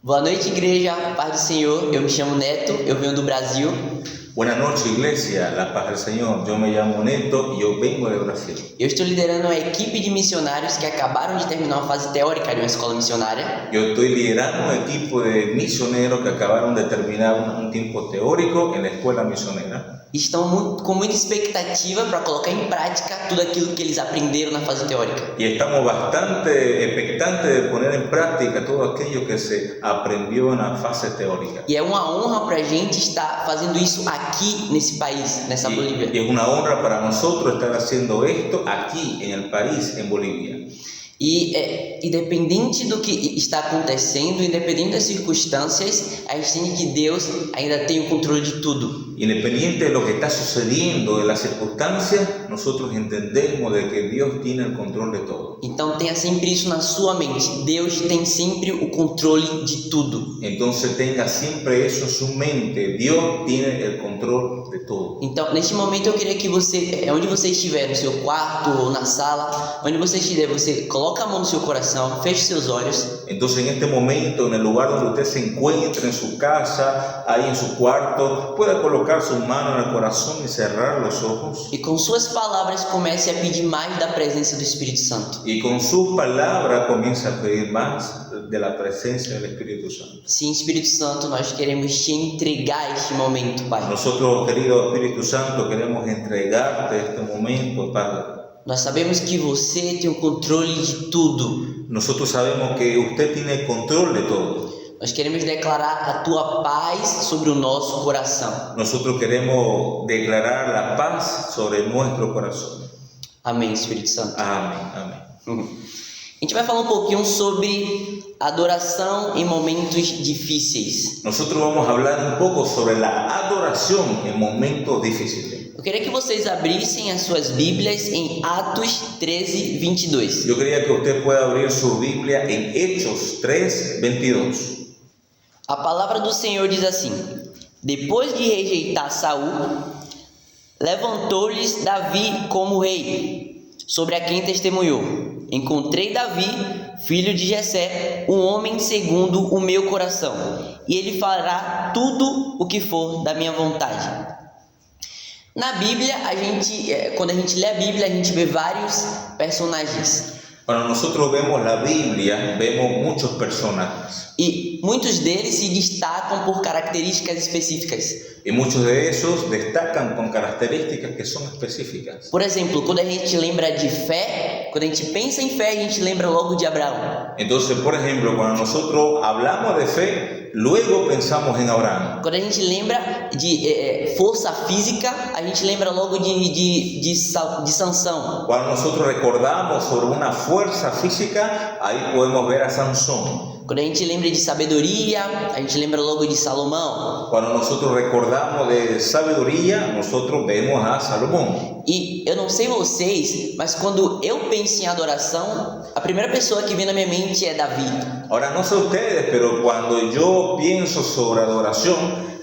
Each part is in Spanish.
Boa noite, igreja, paz do Senhor. Eu me chamo Neto, eu venho do Brasil. Buenas noches, iglesia, la paz del Señor. Yo me llamo Neto y yo vengo de Brasil. Eu estou liderando uma equipe de missionários que acabaram de terminar uma fase teórica de uma escola missionária. Yo estoy liderando un equipo de misioneros que acabaron de terminar un tiempo teórico en la escuela misionera. Estão com muita expectativa para colocar em prática tudo aquilo que eles aprenderam na fase teórica. Y estamos bastante expectantes de poner en práctica todo aquello que se aprendió en la fase teórica. E é uma honra para a gente estar fazendo isso aqui nesse país, nessa Bolívia. Y es una honra para nosotros estar haciendo esto aquí en el país, en Bolivia. E independente do que está acontecendo, independente das circunstâncias, a gente tem que Deus ainda tem o controle de tudo. Independiente de lo que está sucediendo, de las circunstancias, nosotros entendemos de que Dios tiene el control de todo. Então tenha sempre isso na sua mente. Deus tem sempre o controle de tudo. Entonces tenga siempre eso en su mente. Dios tiene el control de todo. Então, neste momento eu queria que você, onde você estiver, no seu quarto ou na sala, onde você estiver, você coloca a mão no seu coração, feche seus olhos. Entonces en este momento, en el lugar donde usted se encuentre, en su casa, ahí en su cuarto, pueda colocar su mano en el corazón y cerrar los ojos. E com suas palavras comece a pedir mais da presença do Espírito Santo. Y con sus palabras comienza a pedir más de la presencia del Espíritu Santo. Sim, Espírito Santo, nós queremos te entregar este momento, Pai. Nosotros, querido Espíritu Santo, queremos entregarte este momento, Padre. Nós sabemos que você tem o controle de tudo. Nosotros sabemos que usted tiene el control de todo. Nós queremos declarar a tua paz sobre o nosso coração. Nosotros queremos declarar la paz sobre nuestro corazón. Amém, Espírito Santo. Amén, amén. A gente vai falar um pouquinho sobre adoração em momentos difíceis. Nosotros vamos a hablar un poco sobre la adoración en momentos difíciles. Eu queria que vocês abrissem as suas Bíblias em Atos 13, 22. Yo quería que usted pueda abrir su Biblia en Hechos 3, 22. A palavra do Senhor diz assim: depois de rejeitar Saul, levantou-lhes Davi como rei, sobre a quem testemunhou: encontrei Davi, filho de Jessé, um homem segundo o meu coração, e ele fará tudo o que for da minha vontade. Na Bíblia, quando a gente lê a Bíblia, a gente vê vários personagens. Cuando nosotros vemos la Biblia, vemos muchos personajes. E muitos deles se destacam por características específicas. Y muchos de esos destacan con características que son específicas. Por exemplo, quando a gente lembra de fé, quando a gente pensa em fé, a gente lembra logo de Abraão. Entonces, por ejemplo, cuando nosotros hablamos de fe, luego pensamos en Abraham. Quando a gente lembra de força física, a gente lembra logo de Sansão. Cuando nosotros recordamos sobre una fuerza física, ahí podemos ver a Sansón. Quando a gente lembra de sabedoria, a gente lembra logo de Salomão. Cuando nosotros recordamos de sabiduría, nosotros vemos a Salomón. E eu não sei vocês, mas quando eu penso em adoração, a primeira pessoa que vem na minha mente é Davi. Ahora, no sé ustedes, pero cuando yo pienso sobre adoración,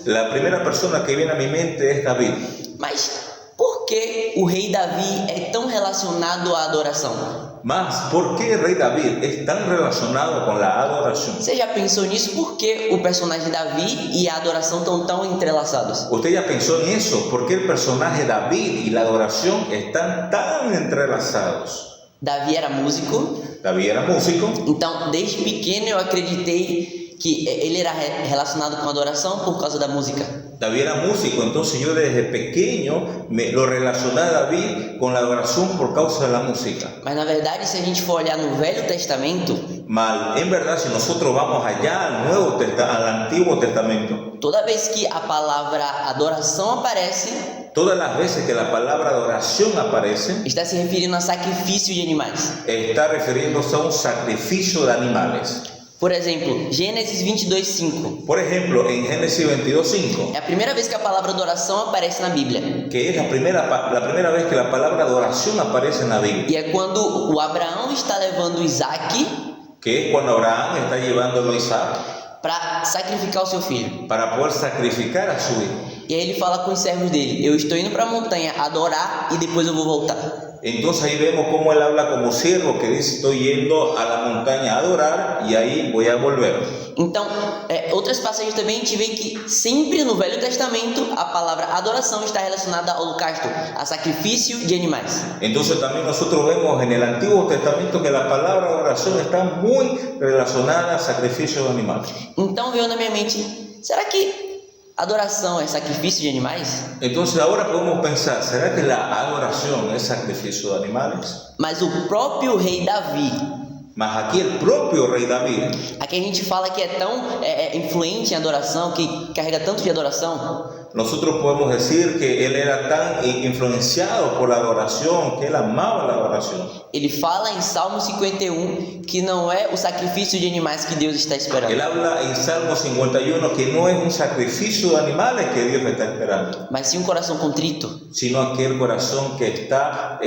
la primera persona que viene a mi mente es David. Mas por que o rei Davi é tão relacionado à adoração? Mas, ¿por qué el rey David es tan relacionado con la adoración? Você já pensou nisso? Por que o personagem Davi e a adoração estão tão entrelaçados? ¿Usted ya pensó en eso? ¿Por qué el personaje David y la adoración están tan entrelazados? Davi era músico. David era músico. Então, desde pequeno eu acreditei que ele era relacionado com a adoração por causa da música. David era músico, entonces yo desde pequeño lo relacioné a David con la adoración por causa de la música. Mas na verdade, se a gente for olhar no Velho Testamento, Mal, en verdad, si nosotros vamos allá al Antiguo Testamento, toda vez que a palavra adoração aparece, todas las veces que la palabra adoración aparece, está se referindo a sacrifício de animais. está refiriéndose a un sacrificio de animales. Por exemplo, Gênesis 22:5. Por ejemplo, en Génesis 22:5, É a primeira vez que a palavra adoração aparece na Bíblia. que es la primera vez que la palabra adoración aparece en la Biblia, E é quando o Abraão está levando Isaac que es cuando Abraham está llevándolo a Isaac para sacrificar o seu filho. para poder sacrificar a su hijo. E aí ele fala com os servos dele: eu estou indo para a montanha adorar e depois eu vou voltar. Entonces ahí vemos cómo él habla como siervo, que dice, estoy yendo a la montaña a adorar y ahí voy a volver. Então, outras passagens também a gente vê que sempre no Velho Testamento a palavra adoração está relacionada ao holocausto, a sacrifício de animais. Entonces también nosotros vemos en el Antiguo Testamento que la palabra adoración está muy relacionada a sacrificios de animales. Então veio na minha mente, será que adoração é sacrifício de animais? Entonces ahora podemos pensar, ¿será que la adoración es sacrificio de animales? Mas o próprio rei Davi, Mas aquí el propio rey David, aqui a gente fala que é tão influente em adoração, que carrega tanto de adoração, nosotros podemos decir que él era tan influenciado por la adoración, que él amaba la adoración. ele fala em Salmo 51 que não é o sacrifício de animais que Deus está esperando, Él habla en Salmo 51 que no es un sacrificio de animales que Dios está esperando, mas sim um coração contrito. sino aquel corazón que está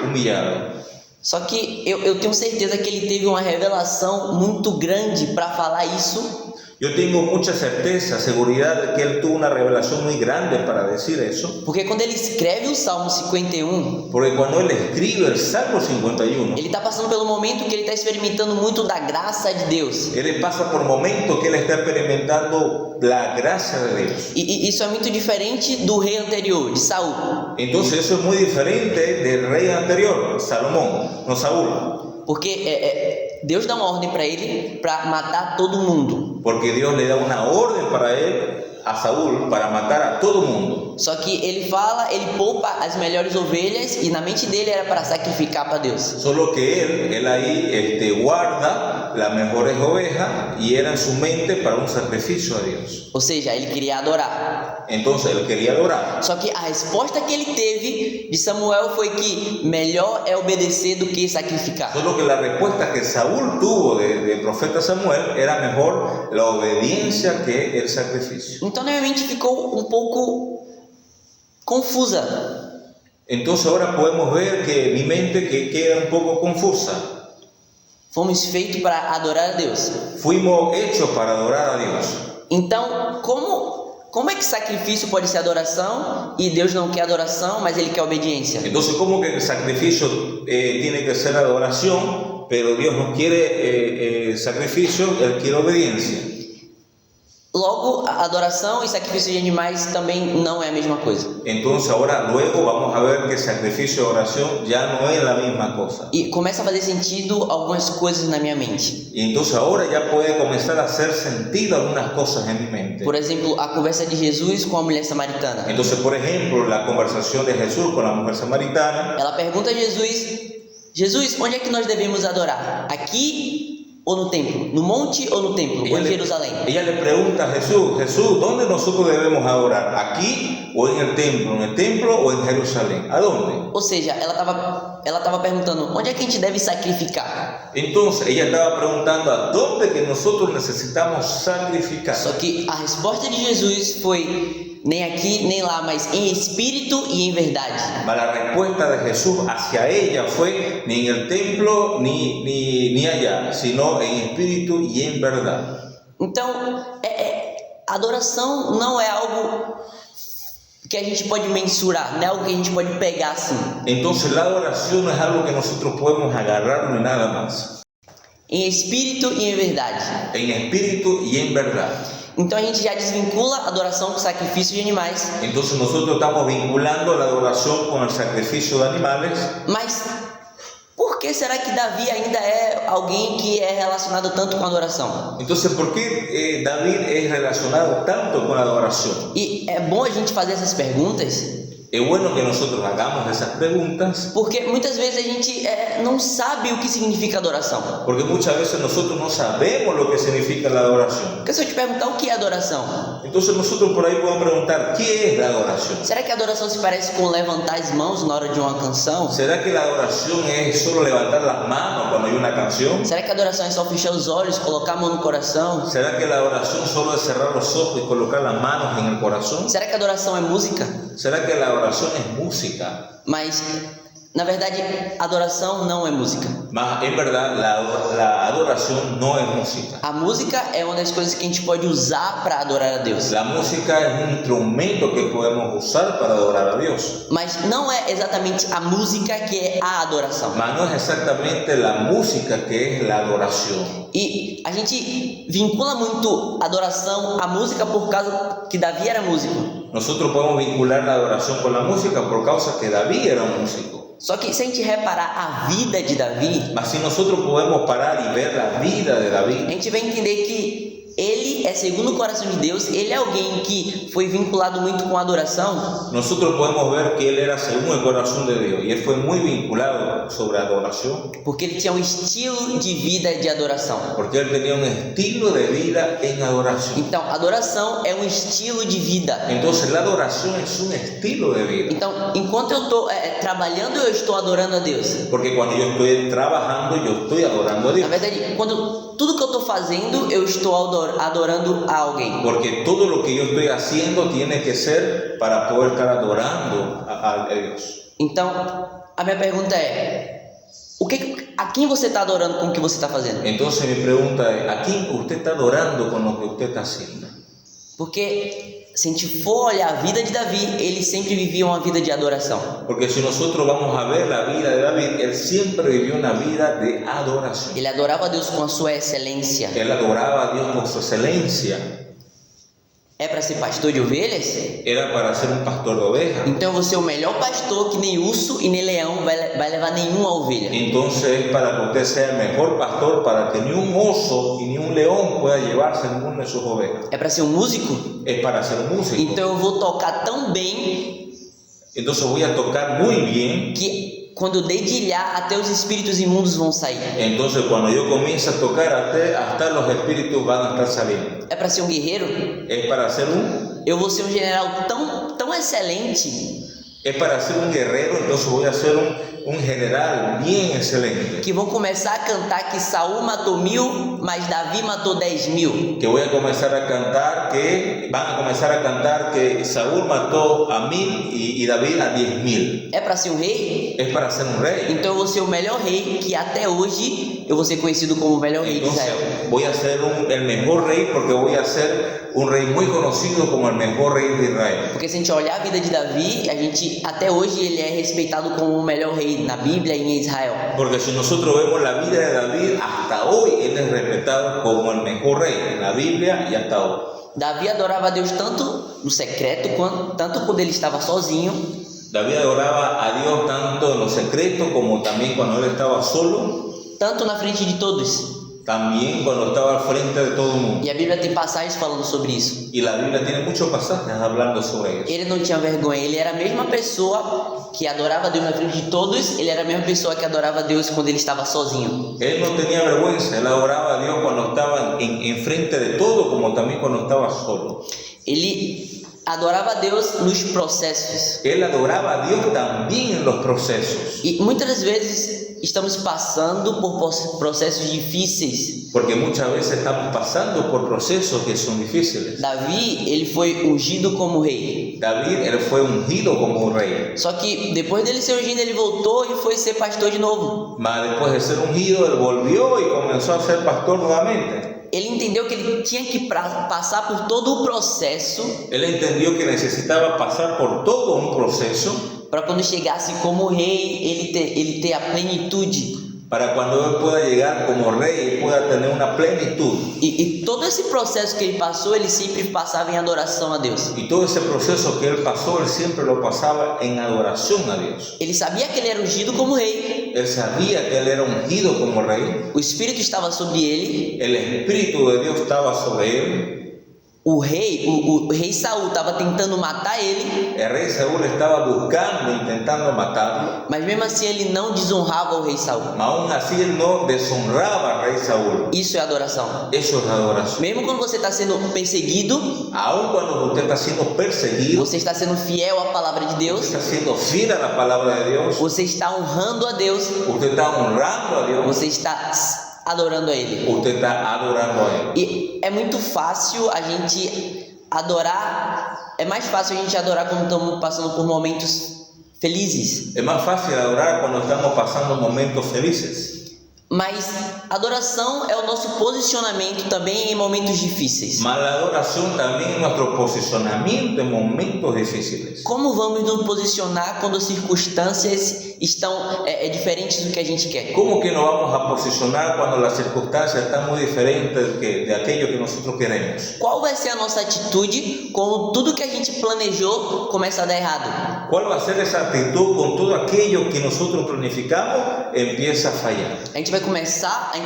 humillado. Só que eu tenho certeza que ele teve uma revelação muito grande para falar isso, Yo tengo mucha certeza, seguridad de que él tuvo una revelación muy grande para decir eso, porque quando ele escreve o Salmo 51, porque cuando él escribe el Salmo 51, ele está passando pelo momento que ele está experimentando muito da graça de Deus. él pasa por momentos que él está experimentando la gracia de Dios. E isso é muito diferente do rei anterior, de Saul. Entonces eso es muy diferente del rey anterior, Salomón, no Saúl. Porque Deus dá uma ordem para ele para matar todo mundo. Porque Dios le da una orden para él, a Saúl, para matar a todo mundo. Só que ele fala, ele poupa as melhores ovelhas e na mente dele era para sacrificar para Deus. Solo que él ahí guarda las mejores ovejas y era en su mente para un sacrificio a Dios. Ou seja, ele queria adorar. Entonces él quería adorar. Só que a resposta que ele teve de Samuel foi que melhor é obedecer do que sacrificar. Solo que la respuesta que Saúl tuvo de profeta Samuel era mejor la obediencia que el sacrificio. Então, na minha mente ficou um pouco confusa. Entonces ahora podemos ver que mi mente que queda un poco confusa. Fomos feitos para adorar a Deus. Fuimos hechos para adorar a Dios. Então, como é que sacrifício pode ser adoração e Deus não quer adoração, mas Ele quer obediência? Entonces, ¿cómo que el sacrificio tiene que ser adoración, pero Dios no quiere sacrificio, Él quiere obediencia? Logo, a adoração e sacrifício de animais também não é a mesma coisa. Entonces ahora luego vamos a ver que sacrificio y oración ya no es la misma cosa. E começa a fazer sentido algumas coisas na minha mente. Y entonces ahora ya puede comenzar a hacer sentido algunas cosas en mi mente. Por exemplo, a conversa de Jesus com a mulher samaritana. Entonces, por ejemplo, la conversación de Jesús con la mujer samaritana. Ela pergunta a Jesus, onde é que nós devemos adorar? Aqui ou no templo? No monte ou no templo? Ou em Jerusalém? Ella le pregunta a Jesús, ¿dónde nosotros debemos adorar? ¿Aquí o en el templo? ¿En el templo o en Jerusalén? ¿A dónde? Ou seja, ela estava perguntando, onde é que a gente deve sacrificar? Entonces, ella estaba preguntando a dónde que nosotros necesitamos sacrificar. Só que a resposta de Jesus foi, nem aqui nem lá, mas em espírito e em verdade. Mas la respuesta de Jesús hacia ella fue ni en el templo ni allá, sino en espíritu y en verdad. Então, adoração não é algo que a gente pode mensurar, não é algo que a gente pode pegar assim. Entonces la adoración no es algo que nosotros podemos agarrarlo y nada más. Em espírito e em verdade. En espíritu y en verdad. Então a gente já desvincula a adoração com o sacrifício de animais. Entonces nosotros estamos vinculando la adoración con el sacrificio de animales. Mas por que será que Davi ainda é alguém que é relacionado tanto com a adoração? Entonces, ¿por qué David es relacionado tanto con la adoración? E é bom a gente fazer essas perguntas. Es bueno que nosotros hagamos esas preguntas. Porque muitas vezes a gente não sabe o que significa adoração. Porque muchas veces nosotros no sabemos lo que significa la adoración. Porque se eu te perguntar o que é adoração? Entonces nosotros por ahí podemos preguntar, ¿qué es la adoración? Será que a adoração se parece com levantar as mãos na hora de uma canção? ¿Será que la adoración es solo levantar las manos cuando hay una canción? Será que a adoração é só fechar os olhos, colocar a mão no coração? ¿Será que la adoración solo es cerrar los ojos y colocar las manos en el corazón? Será que a adoração é música? ¿Será que la adoración es música? Mas Na verdade, adoração não é música. Mas en verdad la adoración no es música. A música é uma das coisas que a gente pode usar para adorar a Deus. La música es un instrumento que podemos usar para adorar a Dios. Mas não é exatamente a música que é a adoração. Mas no es exactamente la música que es la adoración. E a gente vincula muito adoração à música por causa que Davi era músico. Nosotros podemos vincular la adoración con la música por causa que David era un músico. Só que se a gente reparar a vida de Davi, Mas si nosotros podemos parar y ver la vida de a David, gente vai entender que ele é segundo o coração de Deus, ele é alguém que foi vinculado muito com a adoração, nosotros podemos ver que él era según el corazón de Dios y él fue muy vinculado sobre adoración porque ele tinha um estilo de vida de adoração. porque él tenía un estilo de vida en adoración. Então, adoração é um estilo de vida. Entonces la adoración es un estilo de vida. Então, enquanto eu estou trabalhando, eu estou adorando a Deus. Porque cuando yo estoy trabajando, yo estoy adorando a Na Dios. verdade, quando tudo que eu estou fazendo, eu estou adorando a alguém. Porque todo lo que yo estoy haciendo tiene que ser para poder estar adorando a Dios. Então, a minha pergunta é: a quem você está adorando com o que você está fazendo? Entonces mi pregunta es, ¿a quién usted está adorando con lo que usted está haciendo? Porque se a gente for olhar a vida de Davi, ele sempre vivia uma vida de adoração. Porque si nosotros vamos a ver la vida de David, él siempre vivió una vida de adoración. Ele adorava a Deus com a sua excelência. Él adoraba a Dios con su excelencia. É para ser pastor de ovelhas? Era para ser un pastor de ovejas. Então eu vou ser o melhor pastor que nem urso e nem leão vai levar nenhuma ovelha. Entonces es para que usted sea el mejor pastor, para que ni un oso y ni un león pueda llevarse ninguna de sus ovejas. É para ser um músico? Es para ser músico. Então eu vou tocar tão bem Entonces voy a tocar muy bien. que quando eu dedilhar, até os espíritus imundos vão sair. Entonces cuando yo comience a tocar, hasta los espíritus van a estar saliendo. É para ser um guerreiro? Es para ser Eu vou ser um general tão excelente es para ser un guerrero, entonces voy a ser un general bien excelente. que vão começar a cantar que Saul matou 1000, mas Davi matou 10.000. Que voy a comenzar a cantar van a comenzar a cantar que Saúl mató a 1000 y David a 10.000. É para ser um rei? Es para ser un rey. Então eu vou ser o melhor rei, que até hoje eu vou ser conhecido como o melhor rei de Entonces Israel. voy a ser el mejor rey porque voy a ser un rey muy conocido como el mejor rey de Israel. Porque se a gente olhar a vida de Davi, até hoje ele é respeitado como o melhor rei na Bíblia e em Israel. Porque si nosotros vemos la vida de David, hasta hoy él es respetado como el mejor rey en la Biblia y hasta hoy. Davi adorava a Deus tanto no secreto, tanto quando ele estava sozinho, David adoraba a Dios tanto en lo secreto como también cuando él estaba solo, tanto na frente de todos. también cuando estaba al frente de todo el mundo. E a Bíblia tem passagens falando sobre isso. Y la Biblia tiene muchos pasajes hablando sobre eso. Ele não tinha vergonha, ele era a mesma pessoa que adorava a Deus na frente de todos, ele era a mesma pessoa que adorava a Deus quando ele estava sozinho. Él no tenía vergüenza, él adoraba a Dios cuando estaba en frente de todo, como también cuando estaba solo. Ele adorava a Deus nos processos. Él adoraba a Dios también en los procesos. E muitas das vezes estamos passando por processos difíceis. Porque muchas veces estamos pasando por procesos que son difíciles. Davi, ele foi ungido como rei. David, él fue ungido como rey. Só que depois dele ser ungido, ele voltou e foi ser pastor de novo. Mas después de ser ungido, él volvió y comenzó a ser pastor nuevamente. Ele entendeu que ele tinha que passar por todo o processo Él entendió que necesitaba pasar por todo un proceso para quando chegasse como rei, ele ter a plenitude. para cuando él pueda llegar como rey, pueda tener una plenitud. E todo esse processo que ele passou, ele sempre passava em adoração a Deus. Y todo ese proceso que él pasó, él siempre lo pasaba en adoración a Dios. Ele sabia que ele era ungido como rei, Él sabía que él era ungido como rey. o Espírito estava sobre ele. El Espíritu de Dios estaba sobre él. O rei Saul estava tentando matar ele, El rey Saúl estaba buscando, intentando matarlo. mas mesmo assim ele não desonrava o rei Saul. Mas aún así él no deshonraba al rey Saúl. Isso é adoração. Eso es adoración. Mesmo quando você está sendo perseguido, Aún cuando usted está siendo perseguido, você está sendo fiel à palavra de Deus, está siendo fiel a la palabra de Dios, você está honrando a Deus, usted está honrando a Dios, você está adorando a Ele. usted está adorando a Él. E é muito fácil a gente adorar, é mais fácil a gente adorar quando estamos passando por momentos felizes. Es más fácil adorar cuando estamos pasando momentos felices. Mas adoração é o nosso posicionamento também em momentos difíceis. Mas la adoración también es nuestro posicionamiento en momentos difíciles. Como vamos nos posicionar quando as circunstâncias estão diferentes do que a gente quer? ¿Cómo que nos vamos a posicionar cuando las circunstancias están muy diferentes de aquello que nosotros queremos? Qual vai ser a nossa atitude quando tudo que a gente planejou começa a dar errado? ¿Cuál va a ser esa actitud con todo aquello que nosotros planificamos empieza a fallar? A gente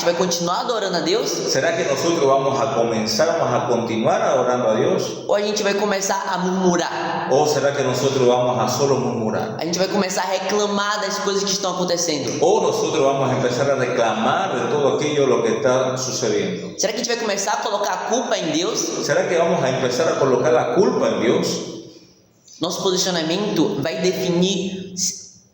vai continuar adorando a Deus? ¿Será que nosotros vamos a continuar adorando a Dios? Ou a gente vai começar a murmurar? ¿O será que nosotros vamos a solo murmurar? A gente vai começar a reclamar das coisas que estão acontecendo? ¿O nosotros vamos a empezar a reclamar de todo aquello lo que está sucediendo? Será que a gente vai começar a colocar a culpa em Deus? ¿Será que vamos a empezar a colocar la culpa en Dios? Nosso posicionamento vai definir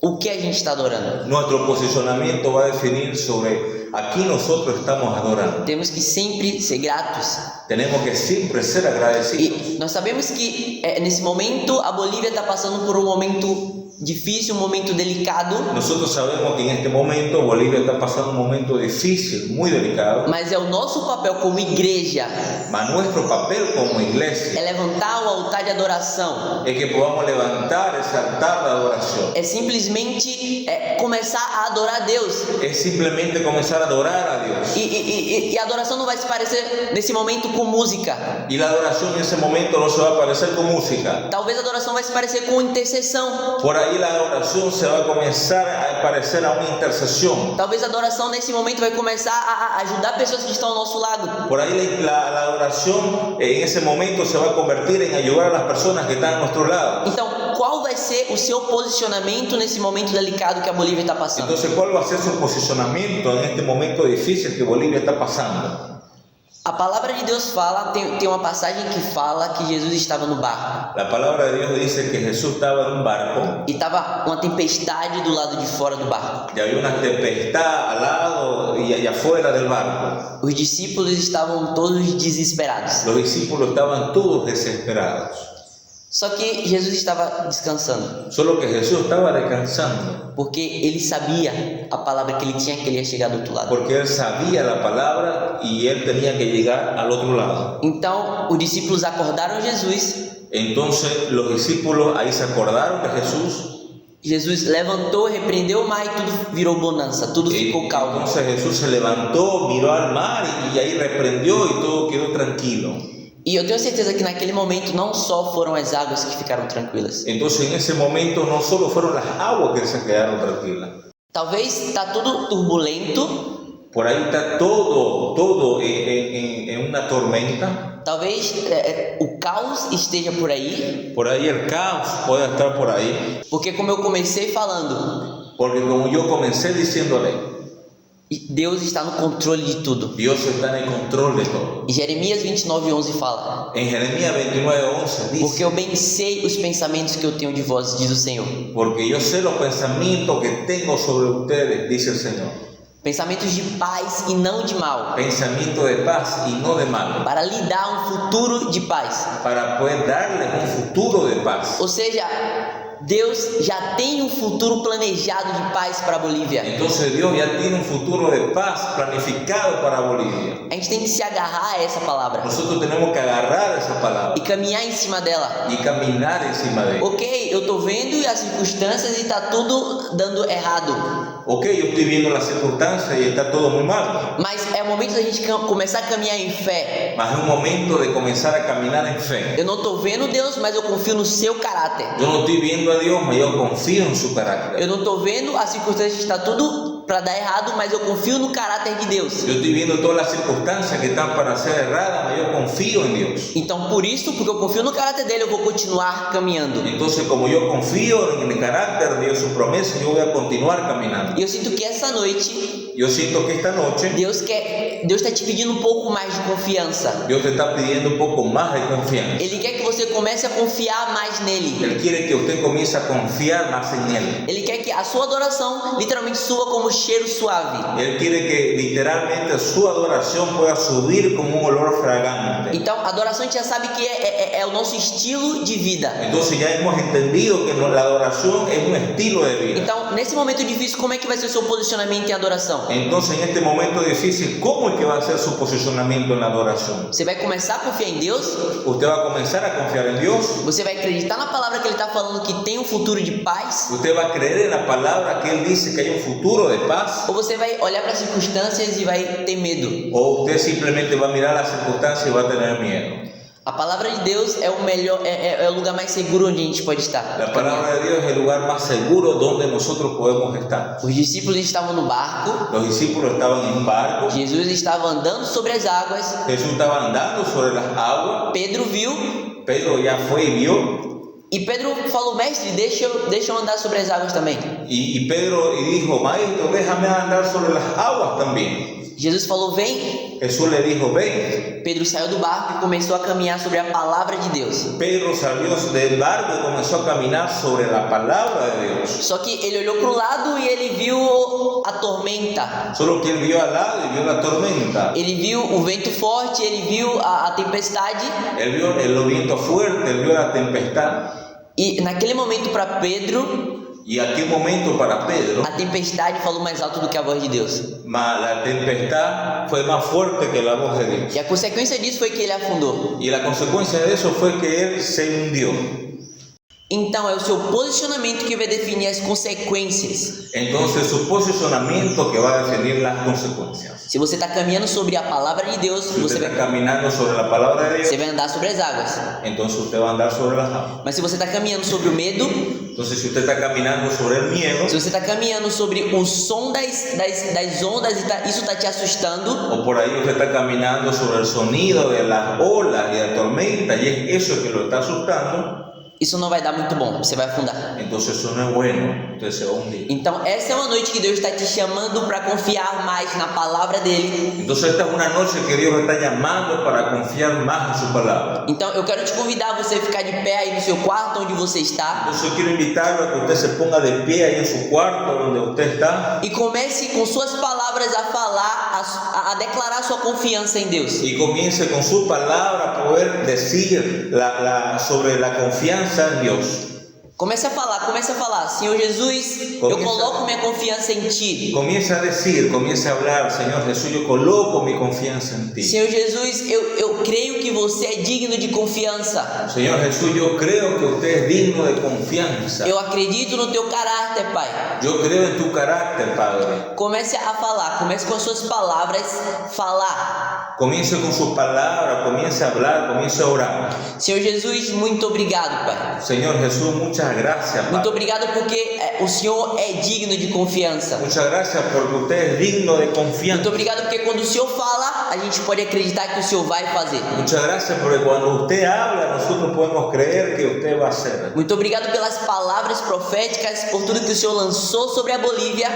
o que a gente está adorando. Nuestro posicionamiento va a definir sobre a quién nosotros estamos adorando. Temos que sempre ser gratos. Tenemos que siempre ser agradecidos. E nós sabemos que nesse momento a Bolívia está passando por um momento difícil, um momento delicado. Nosotros sabemos que en este momento Bolivia está pasando un momento difícil, muy delicado. Mas é o nosso papel como igreja Mas nuestro papel como iglesia é levantar o altar de adoração. es que podamos levantar ese altar de adoración. É simplesmente começar a adorar a Deus. Es simplemente comenzar a adorar a Dios. E a adoração não vai se parecer nesse momento com música. Y la adoración en ese momento no se va a parecer con música. Talvez a adoração vai se parecer com intercessão. Por ahí la adoración se va a comenzar a parecer a una intercesión. Talvez a adoração nesse momento vai começar a ajudar pessoas que estão ao nosso lado. Por ahí la adoración en ese momento se va a convertir en ayudar a las personas que están a nuestro lado. Então, qual vai ser o seu posicionamento nesse momento delicado que a Bolívia está passando? Entonces, ¿cuál va a ser su posicionamiento en este momento difícil que Bolivia está pasando? A palavra de Deus fala, tem uma passagem que fala que Jesus estava no barco. La palabra de Dios dice que Jesús estaba en un barco E estava uma tempestade do lado de fora do barco. y había una tempestad al lado y afuera del barco. Os discípulos estavam todos desesperados. Los discípulos estaban todos desesperados. Só que Jesus estava descansando, Solo que Jesús estaba descansando porque ele sabia a palavra que ele tinha, que ele ia chegar do outro lado. porque él sabía la palabra y él tenía que llegar al otro lado. Então, os discípulos acordaram Jesus. Entonces los discípulos ahí se acordaron de Jesús. Jesus levantou, repreendeu o mar e tudo virou bonança, tudo ficou calmo. Entonces Jesús se levantó, miró al mar y ahí reprendió y todo quedó tranquilo. E eu tenho certeza que naquele momento não só foram as águas que ficaram tranquilas. Entonces en ese momento no solo fueron las aguas que se quedaron tranquilas. Talvez está tudo turbulento, Por ahí está todo en una tormenta. talvez o caos esteja por aí, Por ahí el caos puede estar por ahí. porque como eu comecei falando, Porque como yo comencé diciéndole, Deus está no controle de tudo. Dios está en el control de todo. E Jeremias 29:11 fala: En Jeremías 29:11 dice, porque eu bem sei os pensamentos que eu tenho de vós, diz o Senhor. porque yo sé los pensamientos que tengo sobre ustedes, dice el Señor. Pensamentos de paz e não de mal, Pensamiento de paz y no de mal, para lhe dar um futuro de paz. para poder darles un futuro de paz. Ou seja, Deus já tem um futuro planejado de paz para a Bolívia. Entonces Dios ya tiene un futuro de paz planificado para Bolivia. A gente tem que se agarrar a essa palavra Nosotros tenemos que agarrar esa palabra e caminhar em cima dela. y caminar encima de ella. Ok, eu tô vendo as circunstâncias e tá tudo dando errado. Ok, yo estoy viendo las circunstancias y está todo muy mal, Mas é o momento da gente começar a caminhar em fé. mas es un momento de comenzar a caminar en fe. Eu não tô vendo Deus, mas eu confio no seu caráter. Yo no estoy viendo a Dios, mas yo confío en su Eu carácter. não tô vendo as circunstâncias que está tudo para dar errado, mas eu confio no caráter de Deus. Yo estoy viendo todas las circunstancias que están para ser erradas, mas yo confío en Dios. Então, por isso, porque eu confio no caráter dele, eu vou continuar caminhando. Entonces, como yo confío en el carácter de Dios, su promesa, yo voy a continuar caminando. E eu sinto que essa noite Yo siento que esta noche Deus está te pedindo um pouco mais de confiança. Dios te está pidiendo un poco más de confianza. Ele quer que você comece a confiar mais nele. Él quiere que usted comience a confiar más en Él. Ele quer que a sua adoração literalmente suba como cheiro suave. Él quiere que literalmente su adoración pueda subir como un olor fragante. Então, a adoração a gente já sabe que é o nosso estilo de vida. Entonces ya hemos entendido que la adoración es un estilo de vida. Então, nesse momento difícil, como é que vai ser o seu posicionamento em adoração? Entonces en este momento difícil, ¿cómo es que va a ser su posicionamiento en la adoración? Você vai começar a confiar em Deus? Usted va a comenzar a confiar en Dios. Você vai acreditar na palavra que Ele está falando que tem um futuro de paz? Usted va a creer en la palabra que Él dice que hay un futuro de paz. Ou você vai olhar para as circunstâncias e vai ter medo? O usted simplemente va a mirar las circunstancias y va a tener miedo. A palavra de Deus é o melhor, é o lugar mais seguro onde a gente pode estar. La palabra de Dios es el lugar más seguro donde nosotros podemos estar. Os discípulos estavam no barco. Los discípulos estaban en barco. Jesus estava andando sobre as águas. Jesús estaba andando sobre las aguas. Pedro viu. Pedro ya fue y vio. E Pedro falou: mestre, deixa eu andar sobre as águas também. Y Pedro dijo: maestro, déjame andar sobre las aguas también. Jesus falou: vem. Jesús le dijo: ven. Pedro saiu do barco e começou a caminhar sobre a palavra de Deus. Pedro salió del barco y comenzó a caminar sobre la palabra de Dios. Só que ele olhou para o lado e ele viu a tormenta. Solo que él vio al lado y vio la tormenta. Ele viu o vento forte, ele viu a tempestade. Él vio el viento fuerte, él vio la tempestad. E naquele momento para Pedro, Y aquel momento para Pedro, a tempestade falou mais alto do que a voz de Deus. la tempestad fue más fuerte que la voz de Dios. E a consequência disso foi que ele afundou. Y la consecuencia de eso fue que él se hundió. Então é o seu posicionamento que vai definir as consequências. Entonces su posicionamiento que va a definir las consecuencias. Se você está caminhando sobre a palavra de Deus, Si usted está caminando sobre la palabra de Dios, você vai andar sobre as águas. entonces usted va a andar sobre las aguas. Mas se você está caminhando sobre o medo, Entonces si usted está caminando sobre el miedo, se você está caminhando sobre o som das ondas e isso está te assustando, o por ahí usted está caminando sobre el sonido de las olas y la tormenta, y es eso que lo está asustando, isso não vai dar muito bom, você vai afundar. entonces eso no es bueno, usted se va a hundir. Então essa é uma noite que Deus está te chamando para confiar mais na palavra dele. Entonces esta es una noche que Dios lo está llamando para confiar más en su palabra. Então eu quero te convidar a você ficar de pé aí no seu quarto onde você está Entonces yo quiero invitarlo a que usted se ponga de pie ahí en su cuarto donde usted está e comece com suas palavras a falar, a declarar sua confiança em Deus. y comience con su palabra a poder decir sobre la confianza en Dios. Comece a falar, Senhor Jesus, eu coloco minha confiança em Ti. Comienza a decir, comienza a hablar: Señor Jesús, yo coloco mi confianza en ti. Senhor Jesus, eu creio que você é digno de confiança. Señor Jesús, yo creo que usted es digno de confianza. Eu acredito no Teu caráter, Pai. Yo creo en tu carácter, Padre. Comece a falar, comece com as suas palavras falar. Comience con sus palabras, comience a hablar, comience a orar. Senhor Jesus, muito obrigado, Pai. Señor Jesús, muchas gracias, Muito Padre. obrigado porque o Senhor é digno de confiança. Muchas gracias porque usted es digno de Muito confianza. obrigado porque quando o Senhor fala, a gente pode acreditar que o Senhor vai fazer. Muchas gracias porque cuando usted habla, nosotros podemos creer que usted va a hacer. Muito obrigado pelas palavras proféticas, por tudo que o Senhor lançou sobre a Bolívia.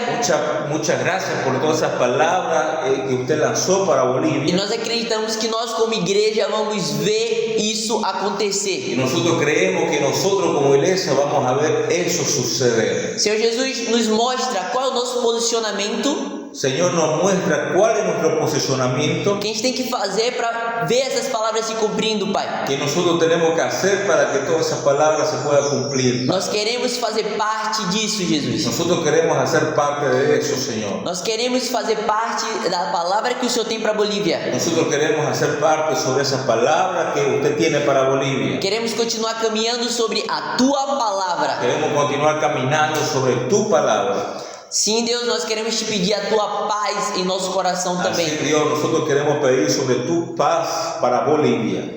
Muchas gracias por todas esas palabras que usted lanzó para E Bolivia. nós acreditamos que nós como igreja vamos ver isso acontecer. Y nosotros creemos que nosotros como iglesia vamos a ver eso suceder. Senhor Jesus, nos mostra qual é o nosso posicionamento, Señor, nos muestra cuál es nuestro posicionamiento, o que a gente tem que fazer para ver essas palavras se cumprindo, Pai. que nosotros tenemos que hacer para que todas esas palabras se puedan cumplir. Nós queremos fazer parte disso, Jesus. Nosotros queremos hacer parte de eso, Señor. Nós queremos fazer parte da palavra que o Senhor tem para a Bolívia. Nosotros queremos hacer parte sobre esas palabras que usted tiene para Bolivia. Queremos continuar caminhando sobre a Tua palavra. Queremos continuar caminando sobre tu palabra. Sim, Deus, nós queremos te pedir a Tua paz em nosso coração Así, também. Dios, nosotros queremos pedir sobre tu paz para Bolivia.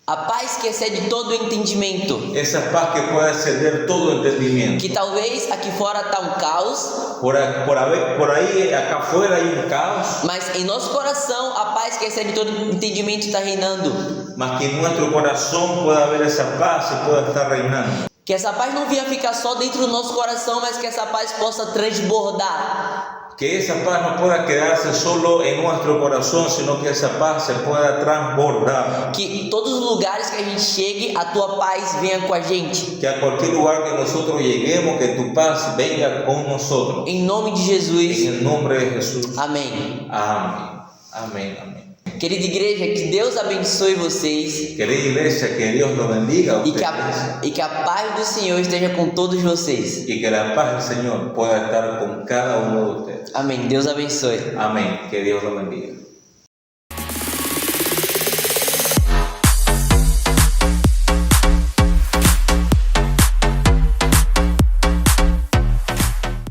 A paz que excede todo o entendimento. Esa paz que pueda exceder todo entendimiento. Que talvez aqui fora está um caos, Por ahí, acá afuera hay un caos, mas em nosso coração a paz que excede todo entendimento está reinando. mas que en nuestro corazón pueda haber esa paz y pueda estar reinando. Que essa paz não venha ficar só dentro do nosso coração, mas que essa paz possa transbordar Que esa paz no pueda quedarse solo en nuestro corazón, sino que esa paz se pueda transbordar. Que todos os lugares que a gente chegue, a tua paz venha com a gente. Que a cualquier lugar que nosotros lleguemos, que tu paz venga con nosotros. Em nome de Jesus. En el nombre de Jesús. Amém. Amén. Amén. Amén. Querida igreja, que Deus abençoe vocês. Querida iglesia, que Dios los bendiga a E ustedes. que a paz do Senhor esteja com todos vocês. Y que la paz del Señor pueda estar con cada uno de ustedes. Amém. Deus abençoe. Amén. Que Dios los bendiga.